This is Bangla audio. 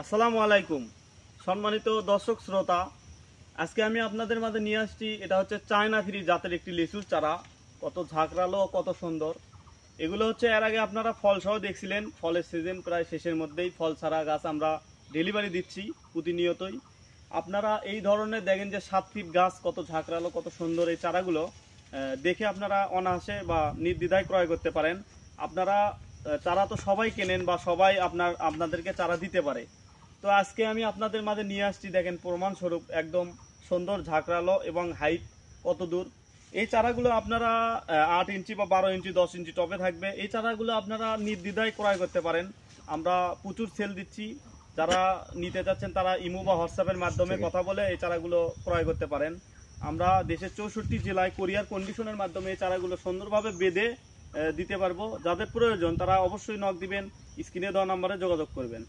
আসসালামু আলাইকুম সম্মানিত দর্শক শ্রোতা, আজকে আমি আপনাদের মাঝে নিয়ে আসছি। এটা হচ্ছে চায়না থ্রি জাতের একটি লিচুর চারা। কত ঝাঁকড়ালো, কত সুন্দর। এগুলো হচ্ছে এর আগে আপনারা ফল সহ দেখছিলেন। ফলের সিজন প্রায় শেষের মধ্যেই ফল ছাড়া গাছ আমরা ডেলিভারি দিচ্ছি প্রতিনিয়তই। আপনারা এই ধরনের দেখেন যে 7 ফিট গাছ, কত ঝাঁকড়ালো, কত সুন্দর এই চারাগুলো দেখে আপনারা অনায়াসে বা নির্দ্বিধায় ক্রয় করতে পারেন। আপনারা চারা তো সবাই কেনেন বা সবাই আপনাদেরকে চারা দিতে পারে। তো আজকে আমি আপনাদের মাঝে নিয়ে আসছি, দেখেন প্রমাণস্বরূপ একদম সুন্দর ঝাঁকড়ালো এবং হাইট কত দূর। এই চারাগুলো আপনারা 8 ইঞ্চি বা 12 ইঞ্চি 10 ইঞ্চি টবে থাকবে। এই চারাগুলো আপনারা নির্দ্বিধায় ক্রয় করতে পারেন। আমরা প্রচুর সেল দিচ্ছি। যারা নিতে চাচ্ছেন তারা ইমো বা হোয়াটসঅ্যাপের মাধ্যমে কথা বলে এই চারাগুলো ক্রয় করতে পারেন। আমরা দেশের 64 জেলায় কোরিয়ার কন্ডিশনের মাধ্যমে এই চারাগুলো সুন্দরভাবে বেঁধে দিতে পারবো। যাদের প্রয়োজন তারা অবশ্যই নক দিবেন, স্ক্রিনে দেওয়া নাম্বারে যোগাযোগ করবেন।